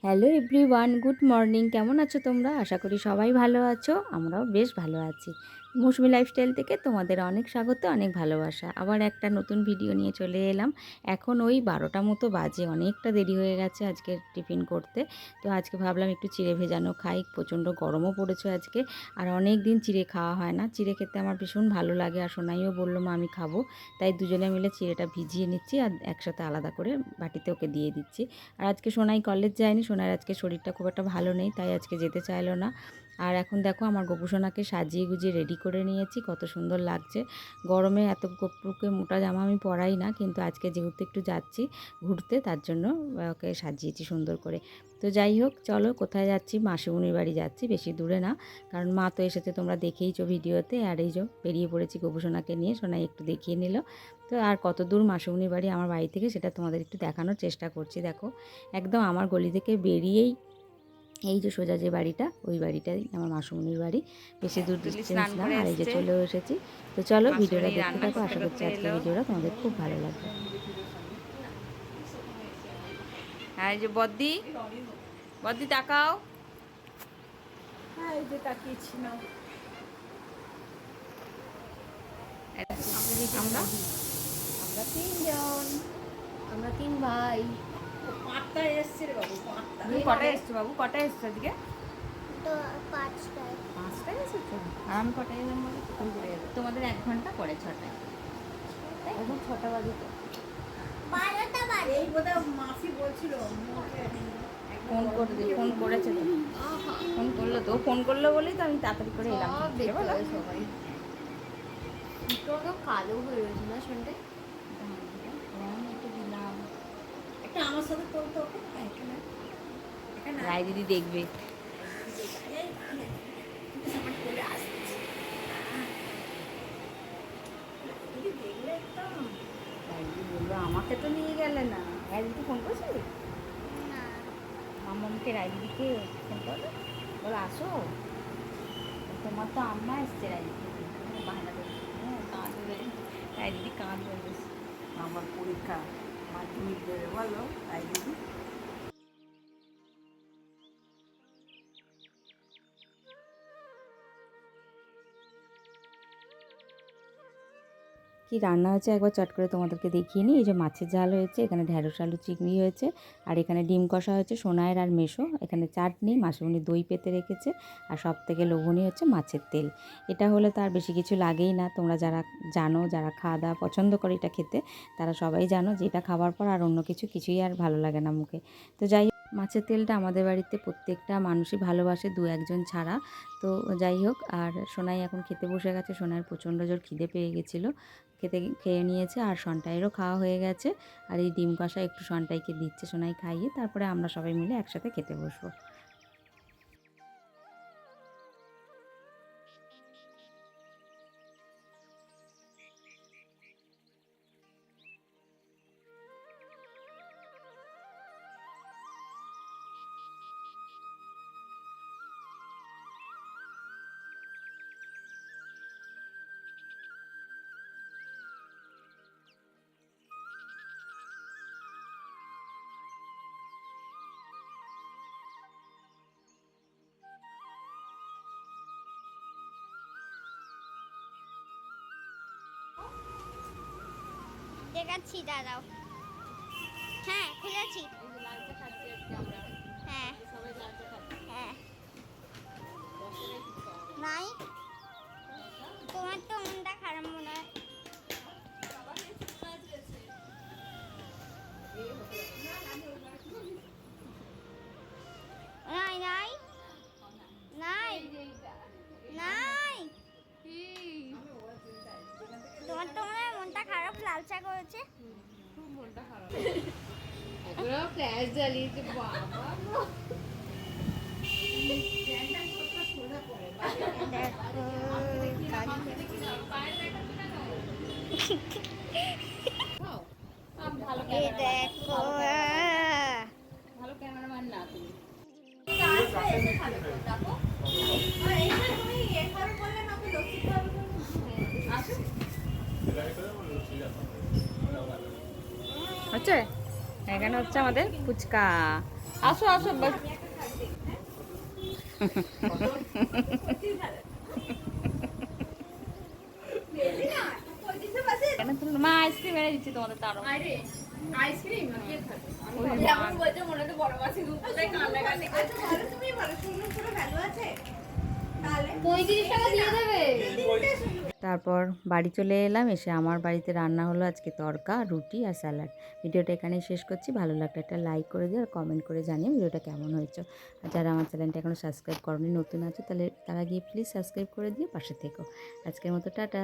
Hello everyone, good morning. কেমন আছো তোমরা? আশা করি সবাই ভালো আছো। আমরাও বেশ ভালো আছি। মৌসুমি লাইফস্টাইল থেকে তোমাদের অনেক স্বাগত, অনেক ভালোবাসা। আবার একটা নতুন ভিডিও নিয়ে চলে এলাম। এখন ওই 12টা মতো বাজে, অনেকটা দেরি হয়ে গেছে আজকে টিফিন করতে। তো আজকে ভাবলাম একটু চিড়ে ভেজানো খাই। প্রচণ্ড গরমও পড়েছে আজকে, আর অনেক দিন চিড়ে খাওয়া হয় না। চিড়ে খেতে আমার ভীষণ ভালো লাগে, আর সোনাইও বললো মা আমি খাবো। তাই দুজনে মিলে চিড়েটা ভিজিয়ে নিচ্ছি আর একসাথে আলাদা করে বাটিতে ওকে দিয়ে দিচ্ছি। আর আজকে সোনাই কলেজ যায়নি, সোনার আজকে শরীরটা খুব একটা ভালো নেই, তাই আজকে যেতে চাইলো না। আর এখন দেখো আমার গোপুসোনাকে সাজিয়ে গুজিয়ে রেডি করে নিয়েছি, কত সুন্দর লাগছে। গরমে এত গোপুকে মোটা জামা আমি পরাই না, কিন্তু আজকে যেহেতু একটু যাচ্ছি ঘুরতে, তার জন্য ওকে সাজিয়েছি সুন্দর করে। তো যাই হোক, চলো কোথায় যাচ্ছি? মাসিমণির বাড়ি যাচ্ছি, বেশি দূরে না, কারণ মা তো এসেছে, তোমরা দেখেইছো ভিডিওতে। আর এই যে বেরিয়ে পড়েছি গোপুসোনাকে নিয়ে, সোনাই একটু দেখিয়ে নিল। তো আর কত দূর মাসিমণির বাড়ি আমার বাড়ি থেকে সেটা তোমাদের একটু দেখানোর চেষ্টা করছি। দেখো একদম আমার গলি থেকে বেরিয়েই এই যে সোজা যে বাড়িটা, ওই বাড়িটাই আমার মাসুমনির বাড়ি। বেশি দূর ডিস্টেন্স না। আর এই যে চলেও এসেছি। তো চলো ভিডিওটা দেখতে থাকো, আশা করছি আজকের ভিডিওটা তোমাদের খুব ভালো লাগবে। হ্যাঁ এই যে বদ্দি, বদ্দি তাকাও। হ্যাঁ এই যে তাকিয়েছিলাম। আমরা আমরা তিনজন, আমরা তিন ভাই। পাঁচটা এসছে রে বাবু, পাঁচটা। তুমি কটায় এসছো বাবু? কটায় এসছো আজকে? তো 5টায়। 5টায় এসেছো? আর আমি কটায় এলাম বলে? তুমি করে এলো তোমাদের 1 ঘন্টা পরে 6টায়। এখন 6টা বাজে তো। 12টা বাজে। এই বোধহয় মাসি বলছিল ফোন করে দিই, ফোন করেছে তো, ফোন করলো তো, ফোন করলো বলেই তো আমি তাড়াতাড়ি করে এলাম। সব ঠিক আছে, বলো? দেখতে সবাই। তো কালো হয়ে রয়েছে না শুনতে। একটু দিলাম। একটা আমার সাথে করতে হবে এখানে। রায় দিদি দেখবে। রায় দিদি বললো আমাকে তো নিয়ে গেলে না। রায় দিদি ফোন করেছিলি? না, মামাকে রায় দিদিকে ফোন করো, বলো আসো, তোমার তো আম্মা এসছে। রায় দিদি বাহানা করছে, হ্যাঁ কাঁদবে, রায় দিদি কাঁদবে বেশ। আমার পরীক্ষা মাধ্যমিক দেবে বলো তাই দিদি। কি রান্না হয়েছে একবার চট করে তোমাদেরকে দেখিয়ে নিই। এই যে মাছের ঝাল হয়েছে, এখানে ঢ্যাঁড়স আলু চিংড়ি হয়েছে, আর এখানে ডিম কষা হয়েছে সোনায়ের আর মেশো। এখানে চাটনি, মাসিমণি দই পেতে রেখেছে, আর সব থেকে লোভনীয় হচ্ছে মাছের তেল। এটা হলে তার বেশি কিছু লাগেই না। তোমরা যারা জানো, যারা খাওয়া দাওয়া পছন্দ করে এটা খেতে, তারা সবাই জানো যে এটা খাবার পর আর অন্য কিছুই আর ভালো লাগে না মুখে। তো যাই হোক, মাছের তেলটা আমাদের বাড়িতে প্রত্যেকটা মানুষই ভালোবাসে, 2-1 জন ছাড়া। তো যাই হোক, আর সোনাই এখন খেতে বসে গেছে। সোনাইয়ের প্রচণ্ড জোর খিদে পেয়ে গেছিলো, খেয়ে নিয়েছে। আর সন্টাইয়েরও খাওয়া হয়ে গেছে। আর এই ডিম কষা একটু সন্টাইকে দিচ্ছে সোনাই খাইয়ে, তারপরে আমরা সবাই মিলে একসাথে খেতে বসবো। দেখাচ্ছি দাঁড়াও। হ্যাঁ খুলেছি। হ্যাঁ হ্যাঁ নাই, তোমার তো মনটা খারাপ মনে হয়। নাই নাই নাই নাই, তোমার তো মনে হয় মনটা খারাপ, লাল চা করেছে। ফ্ল্যাশ জ্বালিয়েছে বাবা। এই দেখো, ভালো ক্যামেরাম্যান না তুমি। হচ্ছে এখানে হচ্ছে আমাদের ফুচকা। আসো আসো কেন তুমি মা আইসক্রিম এনে দিচ্ছি তোমাদের তারও আইসক্রিম কে খাবে যেমন বলছে মনে তো বড় মাছি দুপুরে কান্না কান্না আচ্ছা ভালো তুমি ভালো সুন্দর করে ভ্যালু আছে তাহলে 35 টাকা দিয়ে দেবে তারপর বাড়ি চলে এলাম, এসে আমার বাড়িতে রান্না হলো আজকে তড়কা, রুটি আর স্যালাড। ভিডিওটা এখানেই শেষ করছি। ভালো লাগলে একটা লাইক করে দিও আর কমেন্ট করে জানিও ভিডিওটা কেমন হয়েছে। আর যারা আমার চ্যানেলটা এখনও সাবস্ক্রাইব করনি, নতুন আছে, তাহলে তারা গিয়ে প্লিজ সাবস্ক্রাইব করে দিও, পাশে থেকো। আজকের মতো টাটা।